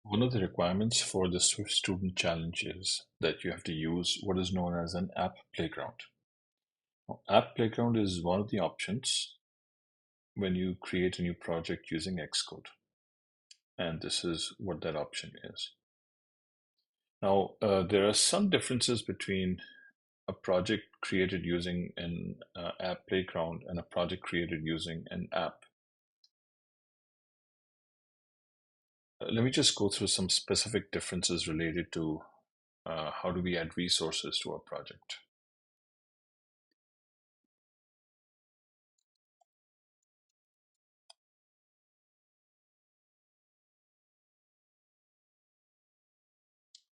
One of the requirements for the Swift Student Challenge is that you have to use what is known as an app playground. Now, app playground is one of the options when you create a new project using Xcode. And this is what that option is. Now, there are some differences between a project created using an app playground and a project created using an app. Let me just go through some specific differences related to how do we add resources to our project.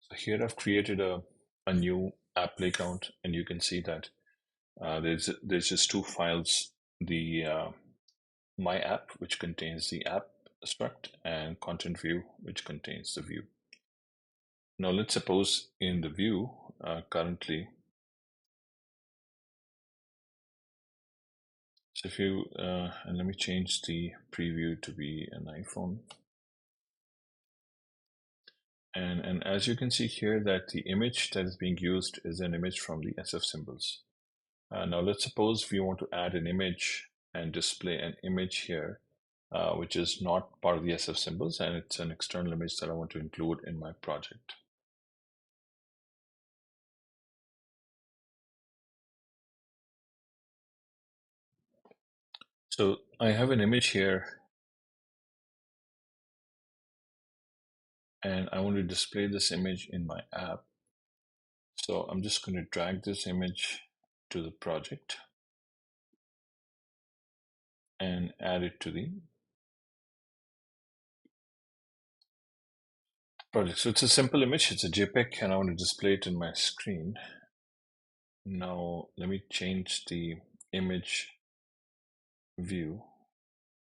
So here I've created a new app playground, and you can see that there's just two files, the my app, which contains the app struct, and content view, which contains the view. Now let's suppose in the view currently, so if you, and let me change the preview to be an iPhone. And as you can see here that the image that is being used is an image from the SF symbols. Now let's suppose we want to add an image and display an image here, which is not part of the SF symbols, and it's an external image that I want to include in my project. So I have an image here, and I want to display this image in my app. So I'm just going to drag this image to the project and add it to the project. So it's a simple image, it's a JPEG, and I want to display it in my screen. Now let me change the image view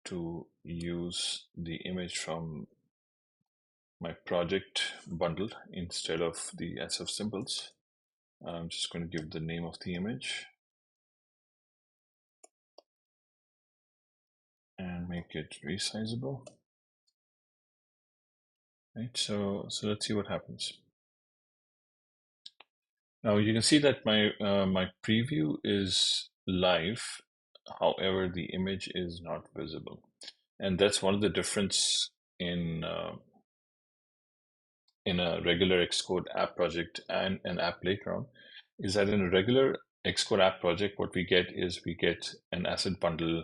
to use the image from my project bundle instead of the SF symbols. I'm just going to give the name of the image and make it resizable. Right, so let's see what happens. Now you can see that my preview is live, however the image is not visible, and that's one of the difference in a regular Xcode app project and an app playground, is that in a regular Xcode app project, what we get is we get an asset bundle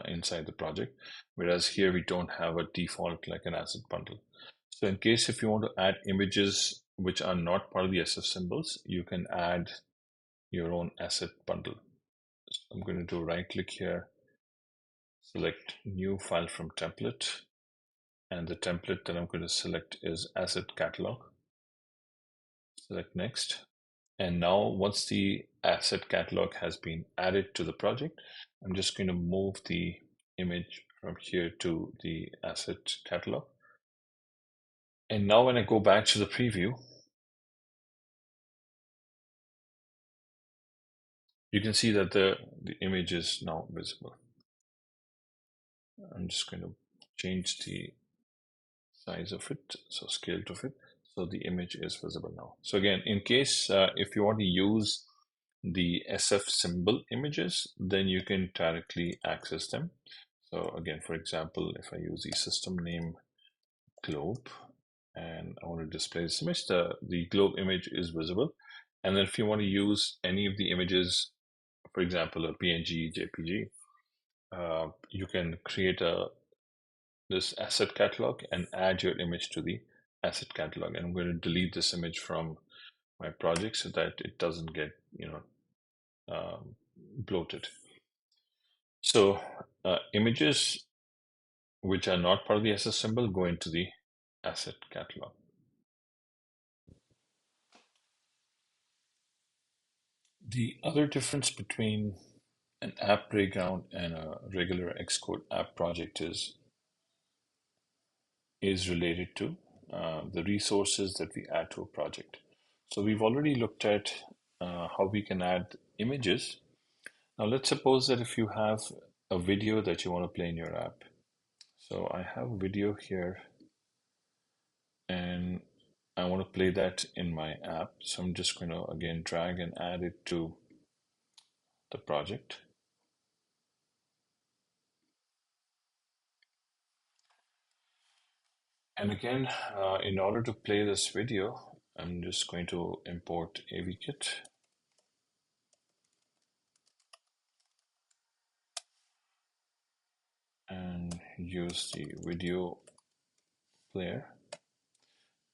inside the project, whereas here we don't have a default like an asset bundle. So in case if you want to add images which are not part of the SF symbols, you can add your own asset bundle. So I'm going to do right click here, select new file from template, and the template that I'm going to select is asset catalog. Select next. And now once the asset catalog has been added to the project, I'm just going to move the image from here to the asset catalog. And now when I go back to the preview, you can see that the image is now visible. I'm just going to change the size of it, so scale to fit, so the image is visible now. So again, in case if you want to use the SF symbol images, then you can directly access them. So again, for example, if I use the system name globe and I want to display this image, the globe image is visible. And then if you want to use any of the images, for example, a PNG, JPG, you can create this asset catalog and add your image to the asset catalog. And I'm going to delete this image from my project so that it doesn't get, bloated. So images which are not part of the SS symbol go into the asset catalog. The other difference between an app playground and a regular Xcode app project is related to the resources that we add to a project. So we've already looked at how we can add images. Now let's suppose that if you have a video that you want to play in your app. So I have a video here and I want to play that in my app. So I'm just going to again drag and add it to the project. And again, in order to play this video, I'm just going to import AVKit and use the video player.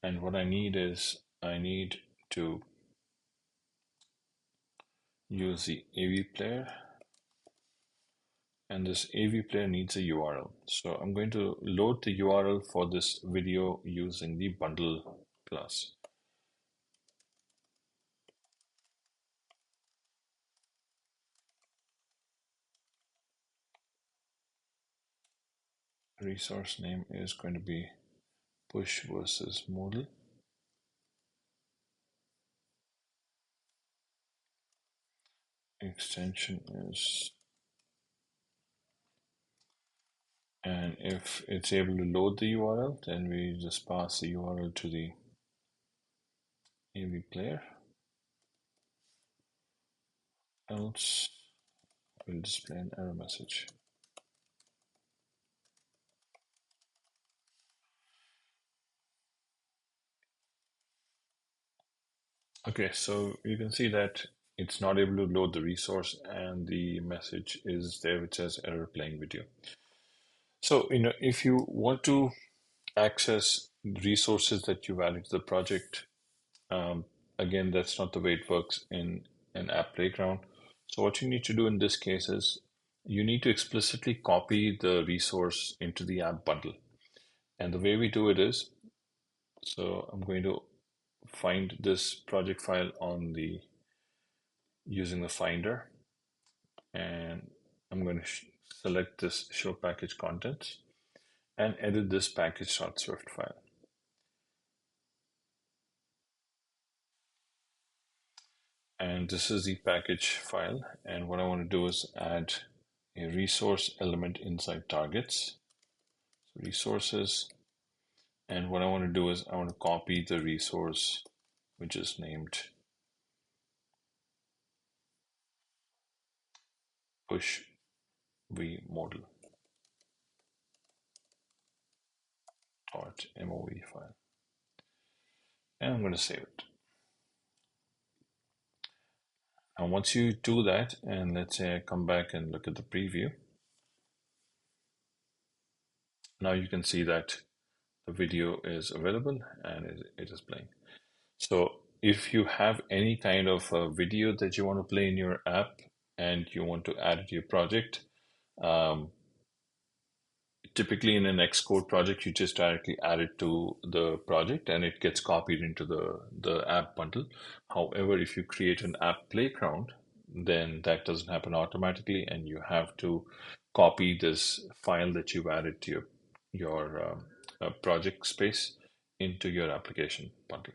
And what I need is I need to use the AV player, and this AV player needs a URL. So I'm going to load the URL for this video using the bundle class. Resource name is going to be push versus modal. Extension is, and if it's able to load the URL, then we just pass the URL to the AV player. Else, we'll display an error message. Okay, so you can see that it's not able to load the resource, and the message is there which says error playing video. So, if you want to access resources that you've added to the project, um, again, that's not the way it works in an app playground. So what you need to do in this case is you need to explicitly copy the resource into the app bundle. And the way we do it is, so I'm going to find this project file on the using the Finder, and I'm going to select this show package contents and edit this package.swift file. And this is the package file. And what I want to do is add a resource element inside targets, so resources. And what I want to do is I want to copy the resource, which is named push v modal .mov file. And I'm going to save it. And once you do that, and let's say I come back and look at the preview, now you can see that the video is available and it is playing. So if you have any kind of video that you want to play in your app and you want to add it to your project, um, typically in an Xcode project, you just directly add it to the project and it gets copied into the app bundle. However, if you create an app playground, then that doesn't happen automatically, and you have to copy this file that you've added to your project space into your application bundle.